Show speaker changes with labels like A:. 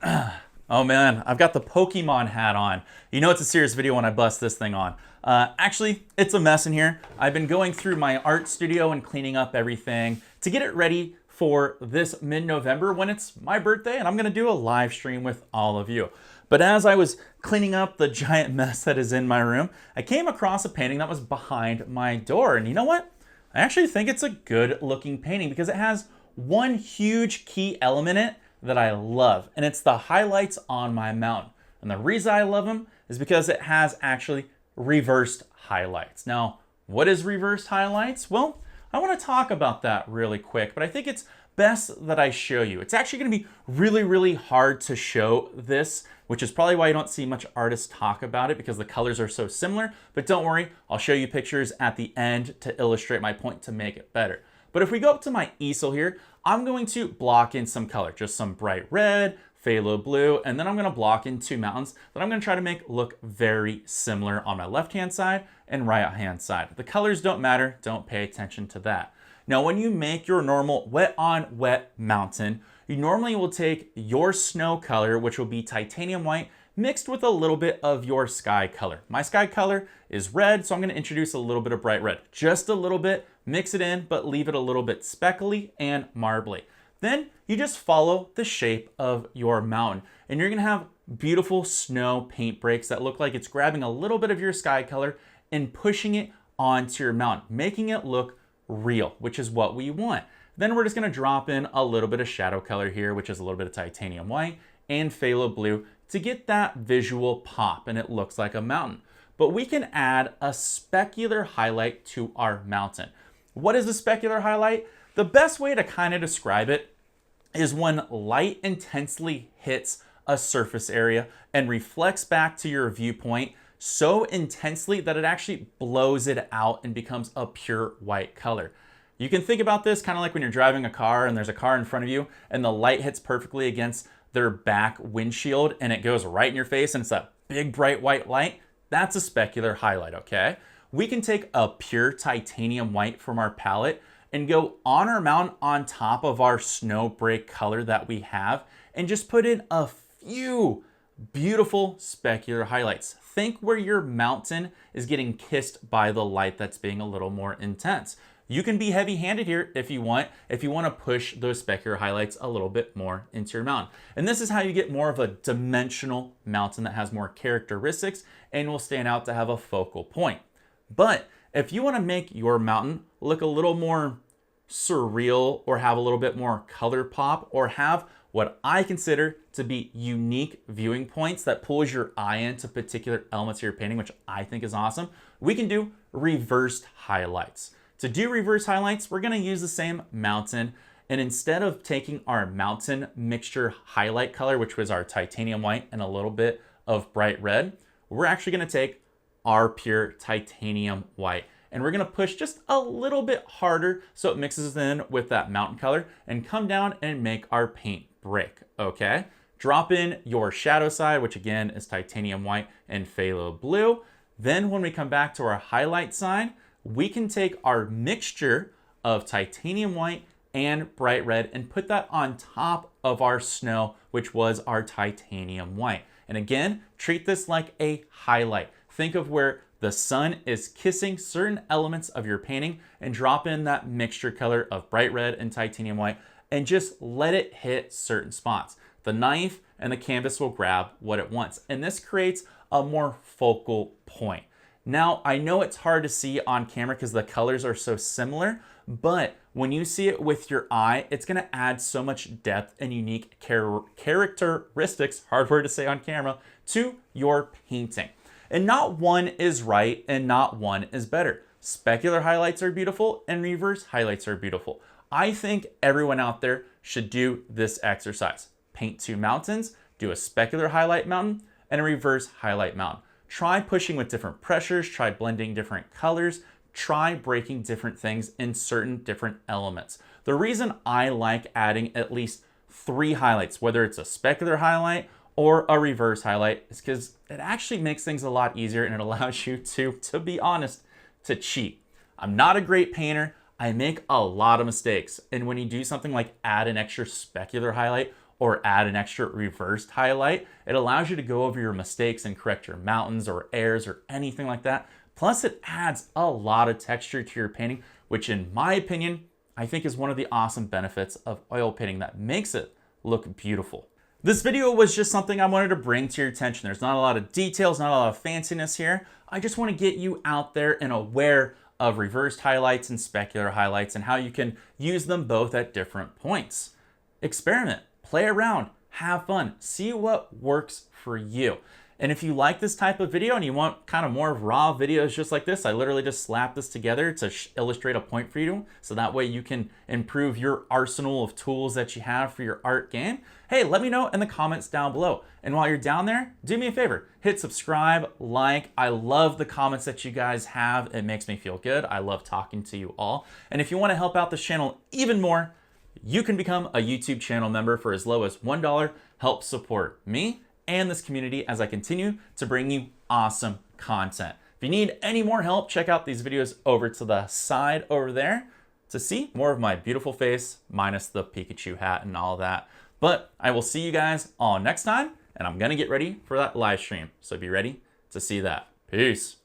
A: Oh man, I've got the Pokemon hat on. You know it's a serious video when I bust this thing on. Actually, it's a mess in here. I've been going through my art studio and cleaning up everything to get it ready for this mid-November when it's my birthday and I'm gonna do a live stream with all of you. But as I was cleaning up the giant mess that is in my room, I came across a painting that was behind my door. And you know what? I actually think it's a good looking painting because it has one huge key element in it that I love, and it's the highlights on my mountain. And the reason I love them is because it has actually reversed highlights. Now, what is reversed highlights? Well, I want to talk about that really quick, but I think it's best that I show you. It's actually going to be really hard to show this, which is probably why you don't see much artists talk about it because the colors are so similar. But don't worry, I'll show you pictures at the end to illustrate my point to make it better. But if we go up to my easel here, I'm going to block in some color, just some bright red, phthalo blue, and then I'm going to block in two mountains that I'm going to try to make look very similar on my left-hand side and right-hand side. The colors don't matter, don't pay attention to that. Now, when you make your normal wet on wet mountain, you normally will take your snow color, which will be titanium white, mixed with a little bit of your sky color. My sky color is red, so I'm going to introduce a little bit of bright red. Just a little bit, mix it in, but leave it a little bit speckly and marbly. Then you just follow the shape of your mountain, and you're going to have beautiful snow paint breaks that look like it's grabbing a little bit of your sky color and pushing it onto your mountain, making it look real, which is what we want. Then we're just going to drop in a little bit of shadow color here, which is a little bit of titanium white and phthalo blue to get that visual pop, and it looks like a mountain. But we can add a specular highlight to our mountain. What is a specular highlight? The best way to kind of describe it is when light intensely hits a surface area and reflects back to your viewpoint so intensely that it actually blows it out and becomes a pure white color. You can think about this kind of like when you're driving a car and there's a car in front of you and the light hits perfectly against their back windshield and it goes right in your face and it's that big bright white light. That's a specular highlight, okay? We can take a pure titanium white from our palette and go on our mountain on top of our snow break color that we have and just put in a few beautiful specular highlights. Think where your mountain is getting kissed by the light that's being a little more intense. You can be heavy-handed here if you want to push those specular highlights a little bit more into your mountain. And this is how you get more of a dimensional mountain that has more characteristics and will stand out to have a focal point. But if you want to make your mountain look a little more surreal or have a little bit more color pop or have what I consider to be unique viewing points that pulls your eye into particular elements of your painting, which I think is awesome, we can do reversed highlights. To do reverse highlights, we're going to use the same mountain, and instead of taking our mountain mixture highlight color, which was our titanium white and a little bit of bright red, we're actually going to take our pure titanium white. And we're going to push just a little bit harder so it mixes in with that mountain color and come down and make our paint break, okay? Drop in your shadow side, which again is titanium white and phthalo blue. Then when we come back to our highlight side, we can take our mixture of titanium white and bright red and put that on top of our snow, which was our titanium white. And again, treat this like a highlight. Think of where the sun is kissing certain elements of your painting and drop in that mixture color of bright red and titanium white and just let it hit certain spots. The knife and the canvas will grab what it wants. And this creates a more focal point. Now, I know it's hard to see on camera because the colors are so similar, but when you see it with your eye, it's going to add so much depth and unique characteristics, hard word to say on camera, to your painting. And not one is right and not one is better. Specular highlights are beautiful and reverse highlights are beautiful. I think everyone out there should do this exercise. Paint two mountains, do a specular highlight mountain and a reverse highlight mountain. Try pushing with different pressures, try blending different colors, try breaking different things in certain different elements. The reason I like adding at least 3 highlights, whether it's a specular highlight or a reverse highlight, is because it actually makes things a lot easier and it allows you to be honest, to cheat. I'm not a great painter. I make a lot of mistakes. And when you do something like add an extra specular highlight or add an extra reversed highlight, it allows you to go over your mistakes and correct your mountains or airs or anything like that. Plus it adds a lot of texture to your painting, which in my opinion, I think is one of the awesome benefits of oil painting that makes it look beautiful. This video was just something I wanted to bring to your attention. There's not a lot of details, not a lot of fanciness here. I just want to get you out there and aware of reversed highlights and specular highlights and how you can use them both at different points. Experiment, play around, have fun, see what works for you. And if you like this type of video and you want kind of more of raw videos just like this, I literally just slapped this together to illustrate a point for you. So that way you can improve your arsenal of tools that you have for your art game. Hey, let me know in the comments down below. And while you're down there, do me a favor, hit subscribe, like. I love the comments that you guys have. It makes me feel good. I love talking to you all. And if you want to help out this channel even more, you can become a YouTube channel member for as low as $1. Help support me and this community as I continue to bring you awesome content. If you need any more help, check out these videos over to the side over there to see more of my beautiful face minus the Pikachu hat and all that. But I will see you guys all next time, and I'm gonna get ready for that live stream. So be ready to see that. Peace.